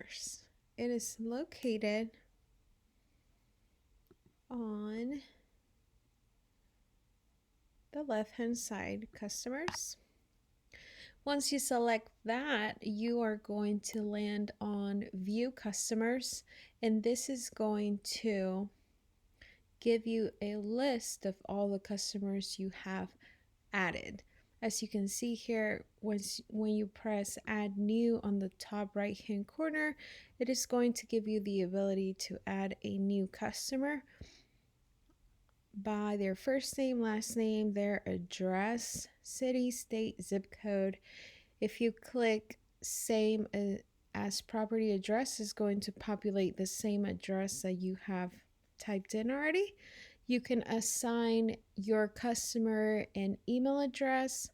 customers. It is located on the left-hand side, customers. Once you select that, you are going to land on view customers, and this is going to give you a list of all the customers you have added. As you can see here, when you press add new on the top right hand corner, it is going to give you the ability to add a new customer by their first name, last name, their address, city, state, zip code. If you click same as property address, is going to populate the same address that you have typed in already. You can assign your customer an email address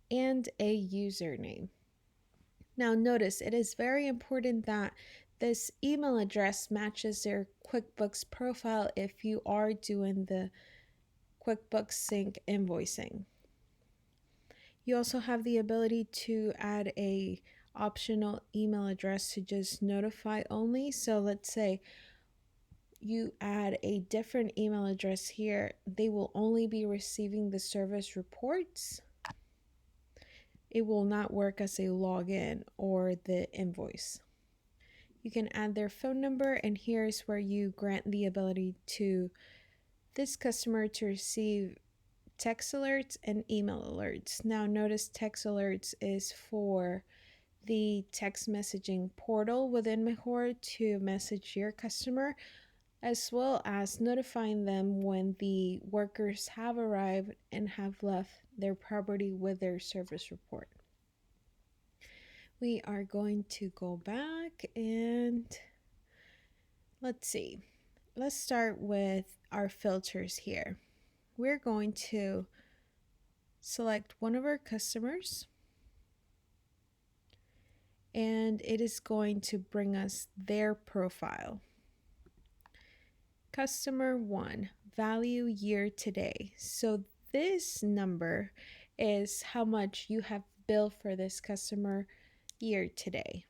and a username. Now notice it is very important that this email address matches their QuickBooks profile if you are doing the QuickBooks Sync invoicing. You also have the ability to add a optional email address to just notify only. So let's say you add a different email address here, they will only be receiving the service reports. It will not work as a login or the invoice. You can add their phone number, and here's where you grant the ability to this customer to receive text alerts and email alerts. Now notice text alerts is for the text messaging portal within Mejor to message your customer, as well as notifying them when the workers have arrived and have left their property with their service report. We are going to go back and let's see. Let's start with our filters here. We're going to select one of our customers, and it is going to bring us their profile. Customer 1, value year to date. So this number is how much you have billed for this customer year to date,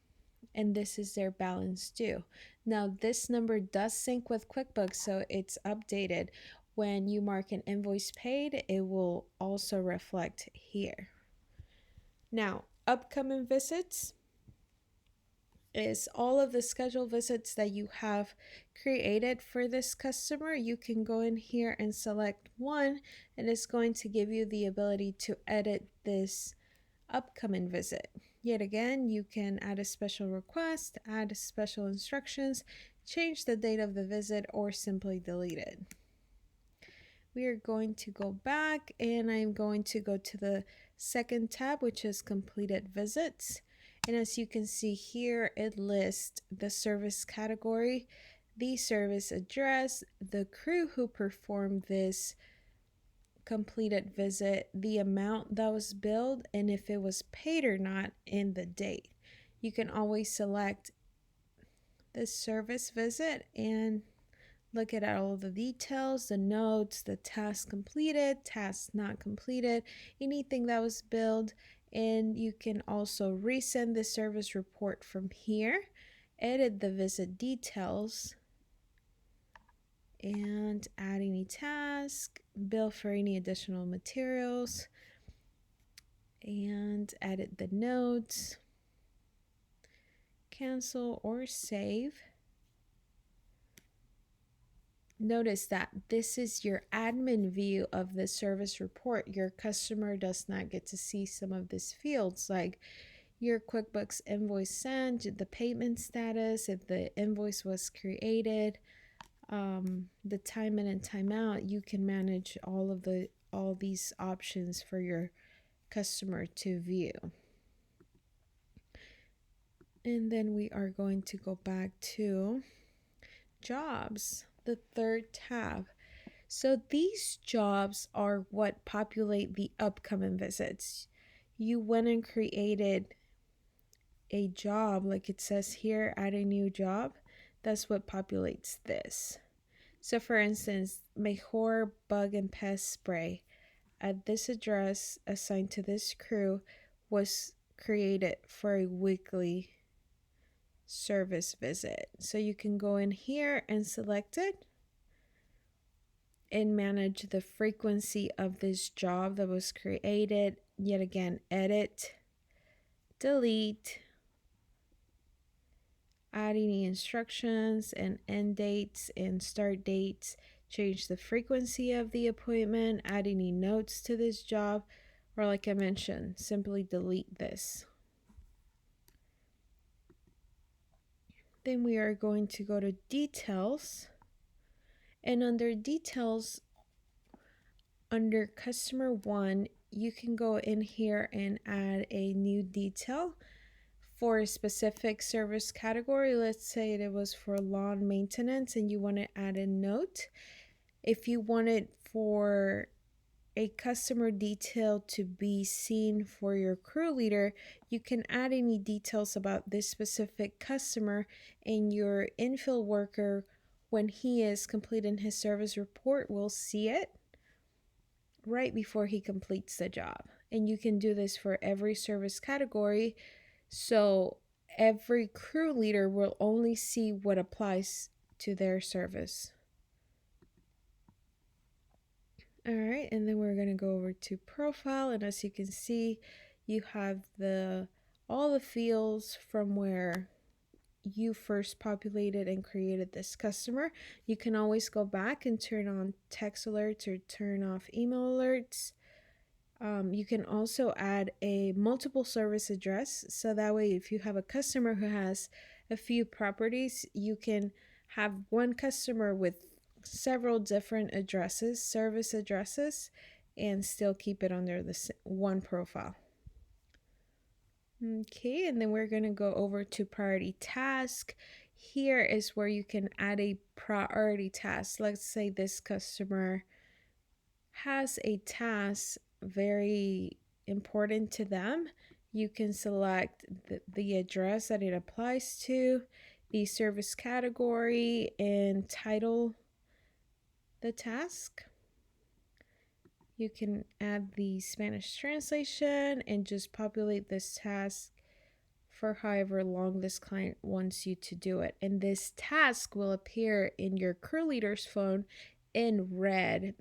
and this is their balance due. Now this number does sync with QuickBooks, so it's updated. When you mark an invoice paid, it will also reflect here. Now, upcoming visits is all of the scheduled visits that you have created for this customer. You can go in here and select one, and it's going to give you the ability to edit this upcoming visit. Yet again, you can add a special request, add special instructions, change the date of the visit, or simply delete it. We are going to go back, and I'm going to go to the second tab, which is completed visits. And as you can see here, it lists the service category, the service address, the crew who performed this completed visit, the amount that was billed, and if it was paid or not, and the date. You can always select the service visit and look at all the details, the notes, the task completed, task not completed, anything that was billed. And you can also resend the service report from here, edit the visit details, and add any task, bill for any additional materials, and edit the notes, cancel or save. Notice that this is your admin view of the service report. Your customer does not get to see some of these fields like your QuickBooks invoice sent, the payment status, if the invoice was created, the time in and time out. You can manage all these options for your customer to view. And then we are going to go back to jobs, the third tab. So these jobs are what populate the upcoming visits. You went and created a job, like it says here, add a new job. That's what populates this. So for instance, Mejor bug and pest spray at this address assigned to this crew was created for a weekly service visit. So you can go in here and select it and manage the frequency of this job that was created. Yet again, edit, delete, add any instructions and end dates and start dates, change the frequency of the appointment, add any notes to this job, or like I mentioned, simply delete this. Then we are going to go to details, and under details, under customer 1, you can go in here and add a new detail for a specific service category. Let's say it was for lawn maintenance and you want to add a note. If you want it for a customer detail to be seen for your crew leader, you can add any details about this specific customer, and your infill worker, when he is completing his service report, will see it right before he completes the job. And you can do this for every service category, so every crew leader will only see what applies to their service. All right, and then we're going to go over to profile, and as you can see, you have all the fields from where you first populated and created this customer. You can always go back and turn on text alerts or turn off email alerts. You can also add a multiple service address, so that way if you have a customer who has a few properties, you can have one customer with several different addresses, service addresses, and still keep it under the one profile. Okay, and then we're going to go over to priority task. Here is where you can add a priority task. Let's say this customer has a task very important to them. You can select the address that it applies to, the service category, and title the task. You can add the Spanish translation and just populate this task for however long this client wants you to do it. And this task will appear in your crew leader's phone in red.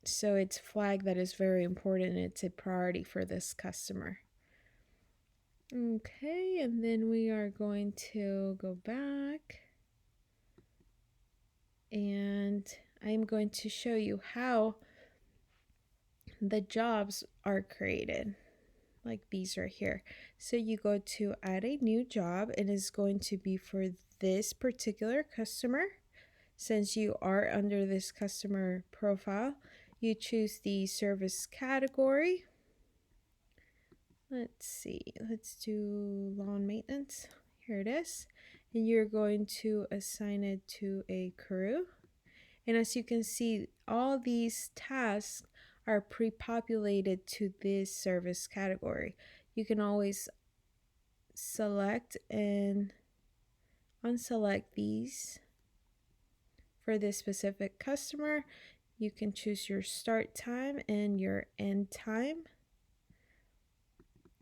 So it's flagged that is very important and it's a priority for this customer. Okay, and then we are going to go back and I'm going to show you how the jobs are created, like these right here. So you go to add a new job, and it's going to be for this particular customer. Since you are under this customer profile, you choose the service category. Let's see, let's do lawn maintenance. Here it is. And you're going to assign it to a crew. And as you can see, all these tasks are pre-populated to this service category. You can always select and unselect these for this specific customer. You can choose your start time and your end time.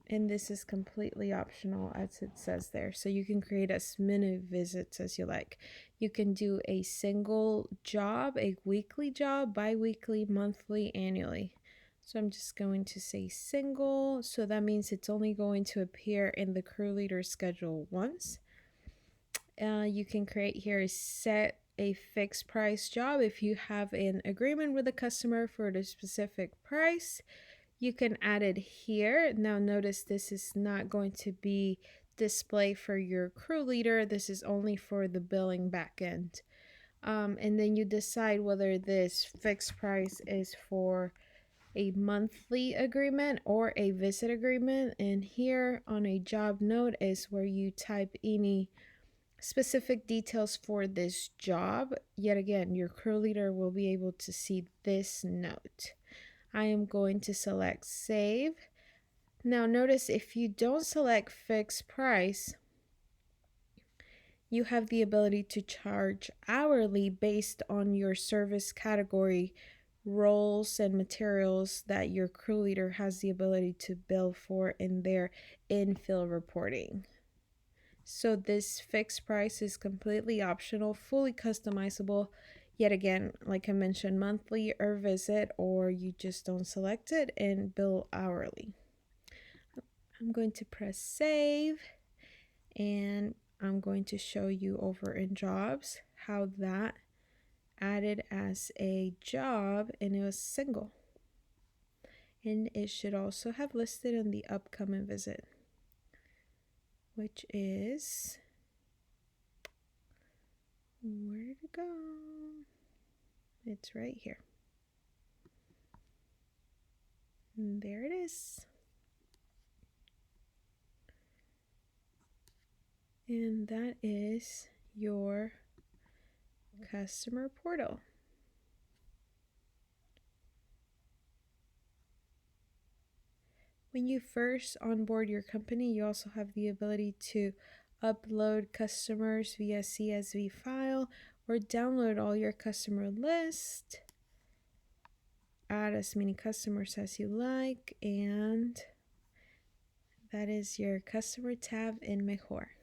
And this is completely optional, as it says there. So you can create as many visits as you like. You can do a single job, a weekly job, bi-weekly, monthly, annually. So I'm just going to say single. So that means it's only going to appear in the crew leader schedule once. You can create here set a fixed price job. If you have an agreement with the customer for the specific price, you can add it here. Now notice this is not going to be displayed for your crew leader. This is only for the billing backend. And then you decide whether this fixed price is for a monthly agreement or a visit agreement. And here on a job note is where you type any specific details for this job. Yet again, your crew leader will be able to see this note. I am going to select save. Now notice if you don't select fixed price, you have the ability to charge hourly based on your service category, roles, and materials that your crew leader has the ability to bill for in their infill reporting. So this fixed price is completely optional, fully customizable. Yet again, like I mentioned, monthly or visit, or you just don't select it and bill hourly. I'm going to press save, and I'm going to show you over in jobs how that added as a job, and it was single. And it should also have listed in the upcoming visit, which is, where did it go? It's right here. And there it is. And that is your customer portal. When you first onboard your company, you also have the ability to upload customers via CSV file or download all your customer list, add as many customers as you like, and that is your customer tab in Mejor.